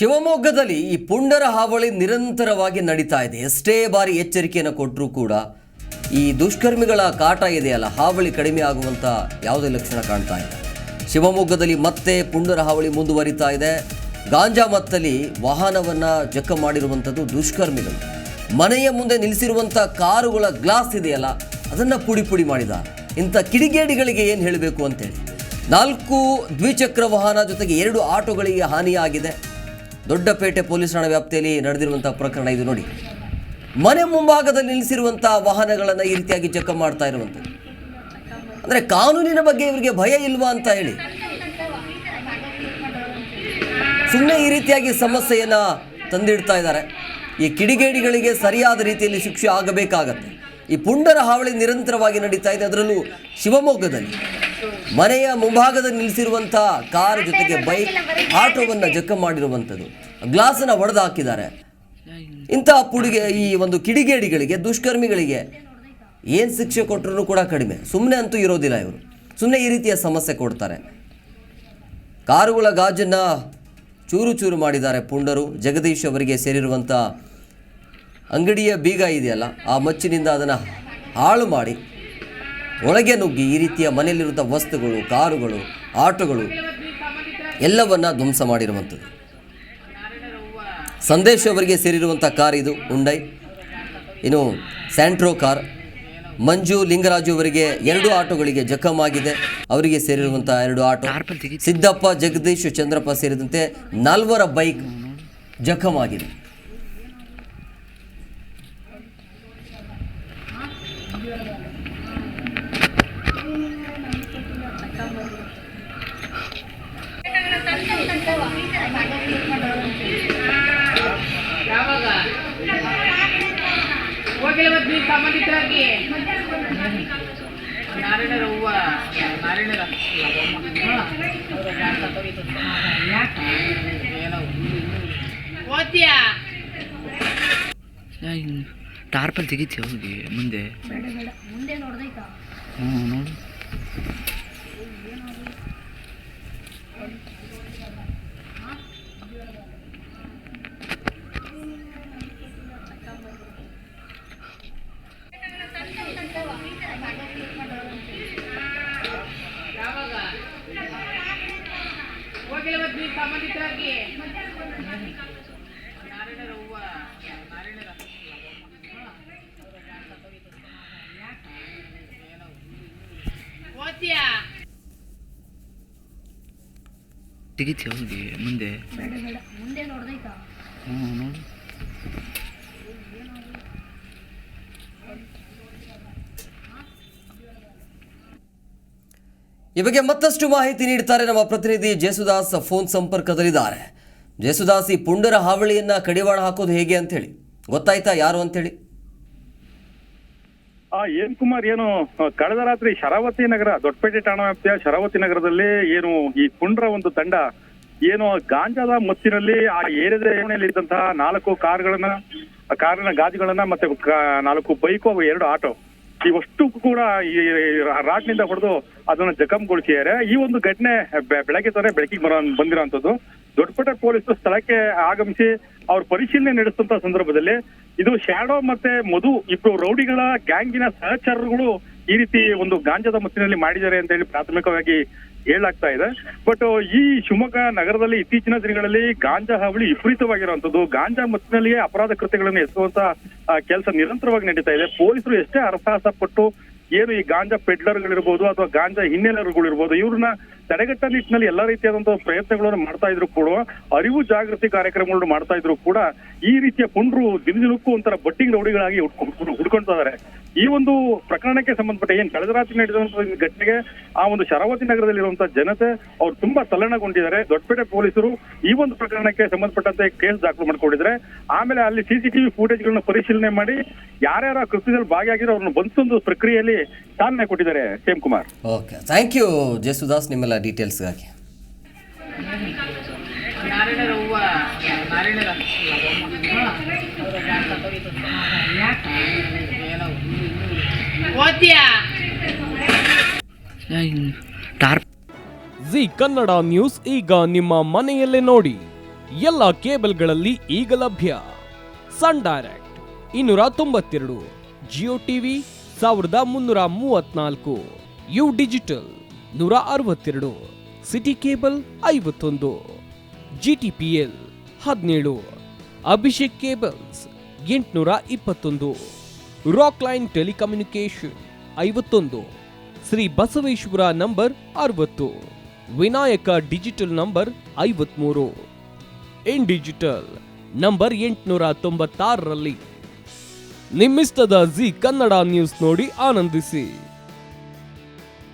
ಶಿವಮೊಗ್ಗದಲ್ಲಿ ಈ ಪುಂಡರ ಹಾವಳಿ ನಿರಂತರವಾಗಿ ನಡೀತಾ ಇದೆ. ಎಷ್ಟೇ ಬಾರಿ ಎಚ್ಚರಿಕೆಯನ್ನು ಕೊಟ್ಟರೂ ಕೂಡ ಈ ದುಷ್ಕರ್ಮಿಗಳ ಕಾಟ ಇದೆಯಲ್ಲ, ಹಾವಳಿ ಕಡಿಮೆ ಆಗುವಂಥ ಯಾವುದೇ ಲಕ್ಷಣ ಕಾಣ್ತಾ ಇಲ್ಲ. ಶಿವಮೊಗ್ಗದಲ್ಲಿ ಮತ್ತೆ ಪುಂಡರ ಹಾವಳಿ ಮುಂದುವರಿತಾ ಇದೆ. ಗಾಂಜಾ ಮತ್ತಲ್ಲಿ ವಾಹನವನ್ನು ಜಖ ಮಾಡಿರುವಂಥದ್ದು ದುಷ್ಕರ್ಮಿಗಳು. ಮನೆಯ ಮುಂದೆ ನಿಲ್ಲಿಸಿರುವಂಥ ಕಾರುಗಳ ಗ್ಲಾಸ್ ಇದೆಯಲ್ಲ, ಅದನ್ನು ಪುಡಿ ಮಾಡಿದ್ದಾರೆ. ಇಂಥ ಕಿಡಿಗೇಡಿಗಳಿಗೆ ಏನು ಹೇಳಬೇಕು ಅಂತೇಳಿ 4 ದ್ವಿಚಕ್ರ ವಾಹನ ಜೊತೆಗೆ 2 ಆಟೋಗಳಿಗೆ ಹಾನಿಯಾಗಿದೆ. ದೊಡ್ಡಪೇಟೆ ಪೊಲೀಸ್ ಠಾಣಾ ವ್ಯಾಪ್ತಿಯಲ್ಲಿ ನಡೆದಿರುವಂಥ ಪ್ರಕರಣ ಇದು ನೋಡಿ. ಮನೆ ಮುಂಭಾಗದಲ್ಲಿ ನಿಲ್ಲಿಸಿರುವಂಥ ವಾಹನಗಳನ್ನು ಈ ರೀತಿಯಾಗಿ ಚೆಕ್ ಮಾಡ್ತಾ ಇರುವಂಥದ್ದು. ಅಂದರೆ ಕಾನೂನಿನ ಬಗ್ಗೆ ಇವರಿಗೆ ಭಯ ಇಲ್ವಾ ಅಂತ ಹೇಳಿ ಸುಮ್ಮನೆ ಈ ರೀತಿಯಾಗಿ ಸಮಸ್ಯೆಯನ್ನು ತಂದಿಡ್ತಾ ಇದ್ದಾರೆ. ಈ ಕಿಡಿಗೇಡಿಗಳಿಗೆ ಸರಿಯಾದ ರೀತಿಯಲ್ಲಿ ಶಿಕ್ಷೆ ಆಗಬೇಕಾಗತ್ತೆ. ಈ ಪುಂಡರ ಹಾವಳಿ ನಿರಂತರವಾಗಿ ನಡೀತಾ ಇದೆ. ಅದರಲ್ಲೂ ಶಿವಮೊಗ್ಗದಲ್ಲಿ ಮನೆಯ ಮುಂಭಾಗದಲ್ಲಿ ನಿಲ್ಲಿಸಿರುವಂಥ ಕಾರ್ ಜೊತೆಗೆ ಬೈಕ್, ಆಟೋವನ್ನು ಜಖ ಮಾಡಿರುವಂಥದ್ದು, ಗ್ಲಾಸನ್ನು ಒಡೆದು ಹಾಕಿದ್ದಾರೆ. ಇಂಥ ಈ ಒಂದು ಕಿಡಿಗೇಡಿಗಳಿಗೆ, ದುಷ್ಕರ್ಮಿಗಳಿಗೆ ಏನು ಶಿಕ್ಷೆ ಕೊಟ್ಟರೂ ಕೂಡ ಕಡಿಮೆ. ಸುಮ್ಮನೆ ಅಂತೂ ಇರೋದಿಲ್ಲ ಇವರು. ಸುಮ್ಮನೆ ಈ ರೀತಿಯ ಸಮಸ್ಯೆ ಕೊಡ್ತಾರೆ. ಕಾರುಗಳ ಗಾಜನ್ನು ಚೂರು ಮಾಡಿದ್ದಾರೆ ಪುಂಡರು. ಜಗದೀಶ್ ಅವರಿಗೆ ಸೇರಿರುವಂಥ ಅಂಗಡಿಯ ಬೀಗ ಇದೆಯಲ್ಲ, ಆ ಮಚ್ಚಿನಿಂದ ಅದನ್ನು ಹಾಳು ಮಾಡಿ ಒಳಗೆ ನುಗ್ಗಿ ಈ ರೀತಿಯ ಮನೆಯಲ್ಲಿರುವಂಥ ವಸ್ತುಗಳು, ಕಾರುಗಳು, ಆಟೋಗಳು ಎಲ್ಲವನ್ನ ಧ್ವಂಸ ಮಾಡಿರುವಂಥದ್ದು. ಸಂದೇಶ್ ಅವರಿಗೆ ಸೇರಿರುವಂಥ ಕಾರ್ ಇದು, ಹುಂಡೈ. ಇನ್ನು ಸ್ಯಾಂಟ್ರೋ ಕಾರ್. ಮಂಜು ಲಿಂಗರಾಜು ಅವರಿಗೆ 2 ಆಟೋಗಳಿಗೆ ಜಖಮಾಗಿದೆ. ಅವರಿಗೆ ಸೇರಿರುವಂಥ 2 ಆಟೋ. ಸಿದ್ದಪ್ಪ, ಜಗದೀಶ್, ಚಂದ್ರಪ್ಪ ಸೇರಿದಂತೆ 4 ಬೈಕ್ ಜಖಮಾಗಿದೆ. ಟಾರ್ಪಲ್ ತೆಗಿತೀಯ ಹೋಗಿ ಮುಂದೆ ನೋಡು. ತೆಗಿತೀಯ ಹೋಗಿ ಮುಂದೆ ನೋಡು. ಈ ಬಗ್ಗೆ ಮತ್ತಷ್ಟು ಮಾಹಿತಿ ನೀಡ್ತಾರೆ ನಮ್ಮ ಪ್ರತಿನಿಧಿ ಜೇಸುದಾಸ್. ಫೋನ್ ಸಂಪರ್ಕದಲ್ಲಿದ್ದಾರೆ. ಜೇಸುದಾಸ್, ಈ ಪುಂಡರ ಹಾವಳಿಯನ್ನ ಕಡಿವಾಣ ಹಾಕೋದು ಹೇಗೆ ಅಂತ ಹೇಳಿ ಗೊತ್ತಾಯ್ತಾ ಯಾರು ಅಂತ ಹೇಳಿ? ಏನ್ ಕುಮಾರ್, ಏನು ಕಳೆದ ರಾತ್ರಿ ಶರಾವತಿ ನಗರ, ದೊಡ್ಡಪೇಟೆ ಠಾಣಾ ವ್ಯಾಪ್ತಿಯ ಶರಾವತಿ ನಗರದಲ್ಲಿ ಏನು ಈ ಪುಂಡರ ಒಂದು ತಂಡ ಏನು ಗಾಂಜಾದ ಮತ್ತಿನಲ್ಲಿ ಆ ಏರಿಯಾದ ಏರಿಯಲ್ಲಿ ಇದ್ದಂತಹ 4 ಕಾರಿನ ಗಾಜುಗಳನ್ನ ಮತ್ತೆ 4 ಬೈಕು, 2 ಆಟೋ ಇವಷ್ಟು ಕೂಡ ಈ ರಾಡ್ನಿಂದ ಹೊಡೆದು ಅದನ್ನ ಜಖಂಗೊಳಿಸಿದ್ದಾರೆ. ಈ ಒಂದು ಘಟನೆ ಬೆಳಕಿಗೆ ಬಂದಿರುವಂತದ್ದು. ದೊಡ್ಡಪೇಟೆ ಪೊಲೀಸರು ಸ್ಥಳಕ್ಕೆ ಆಗಮಿಸಿ ಅವ್ರ ಪರಿಶೀಲನೆ ನಡೆಸಿದಂತ ಸಂದರ್ಭದಲ್ಲಿ ಇದು ಶ್ಯಾಡೋ ಮತ್ತೆ ಮಧು, 2 ರೌಡಿಗಳ ಗ್ಯಾಂಗಿನ ಸಹಚರರುಗಳು ಈ ರೀತಿ ಒಂದು ಗಾಂಜಾದ ಮತ್ತಿನಲ್ಲಿ ಮಾಡಿದ್ದಾರೆ ಅಂತ ಹೇಳಿ ಪ್ರಾಥಮಿಕವಾಗಿ ಹೇಳಲಾಗ್ತಾ ಇದೆ. ಬಟ್ ಈ ಶಿವಮೊಗ್ಗ ನಗರದಲ್ಲಿ ಇತ್ತೀಚಿನ ದಿನಗಳಲ್ಲಿ ಗಾಂಜಾ ಹಾವಳಿ ವಿಪರೀತವಾಗಿರುವಂತದ್ದು. ಗಾಂಜಾ ಮತ್ತಿನಲ್ಲಿಯೇ ಅಪರಾಧ ಕೃತ್ಯಗಳನ್ನು ಎಸಗುವಂತ ಕೆಲಸ ನಿರಂತರವಾಗಿ ನಡೀತಾ ಇದೆ. ಪೊಲೀಸರು ಎಷ್ಟೇ ಹರಸಾಹಸ ಪಟ್ಟು ಏನು ಈ ಗಾಂಜಾ ಪೆಡ್ಲರ್ಗಳಿರ್ಬೋದು ಅಥವಾ ಗಾಂಜಾ ಹಿನ್ನೆಲೆಗಳು ಇರ್ಬೋದು, ಇವ್ರನ್ನ ತಡೆಗಟ್ಟ ನಿಟ್ಟಿನಲ್ಲಿ ಎಲ್ಲಾ ರೀತಿಯಾದಂತಹ ಪ್ರಯತ್ನಗಳನ್ನು ಮಾಡ್ತಾ ಇದ್ರು ಕೂಡ, ಅರಿವು ಜಾಗೃತಿ ಕಾರ್ಯಕ್ರಮಗಳನ್ನು ಮಾಡ್ತಾ ಇದ್ರು ಕೂಡ ಈ ರೀತಿಯ ಪುಂಡ್ರು ದಿನದಿನಕ್ಕೂ ಒಂಥರ ಬಟ್ಟಿಂಗ್ ರೌಡಿಗಳಾಗಿ ಹುಡ್ಕೊಳ್ತಾ ಇದಾರೆ. ಈ ಒಂದು ಪ್ರಕರಣಕ್ಕೆ ಸಂಬಂಧಪಟ್ಟ ಏನ್ ಕಳೆದ ರಾತ್ರಿ ನಡೆದಂತಹ ಘಟನೆಗೆ ಆ ಒಂದು ಶರಾವತಿ ನಗರದಲ್ಲಿರುವಂತಹ ಜನತೆ ಅವ್ರು ತುಂಬಾ ತಲ್ಲಣಗೊಂಡಿದ್ದಾರೆ. ದೊಡ್ಡಪೇಟೆ ಪೊಲೀಸರು ಈ ಒಂದು ಪ್ರಕರಣಕ್ಕೆ ಸಂಬಂಧಪಟ್ಟಂತೆ ಕೇಸ್ ದಾಖಲು ಮಾಡ್ಕೊಂಡಿದ್ದಾರೆ. ಆಮೇಲೆ ಅಲ್ಲಿ CCTV ಫುಟೇಜ್ಗಳನ್ನ ಪರಿಶೀಲನೆ ಮಾಡಿ ಯಾರ್ಯಾರ ಕೃತ್ಯದಲ್ಲಿ ಭಾಗಿಯಾಗಿರೋ ಅವ್ರನ್ನ ಬಂಧಿಸೋ ಪ್ರಕ್ರಿಯೆಯಲ್ಲಿ ಚಾಲನೆ ಕೊಟ್ಟಿದ್ದಾರೆ. Same Kumar. Okay, thank you Jesudas ನಿಮ್ಮೆಲ್ಲ ಡೀಟೇಲ್ಸ್ಗಾಗಿ. ಜಿ ಕನ್ನಡ ನ್ಯೂಸ್ ಈಗ ನಿಮ್ಮ ಮನೆಯಲ್ಲೇ ನೋಡಿ. ಎಲ್ಲ ಕೇಬಲ್ಗಳಲ್ಲಿ ಈಗ ಲಭ್ಯ. Sun Direct 292, Jio TV 1334, U digital 162, city cable 51, GTPL 17, Abhishek cables 821, rock line telecommunication 51, Shri Basaveshwara number 60, Vinayaka digital number 53, in digital number 896ರಲ್ಲಿ. ನಿಮ್ಮಿಸ್ತದ ಜಿ ಕನ್ನಡ ನ್ಯೂಸ್ ನೋಡಿ ಆನಂದಿಸಿ.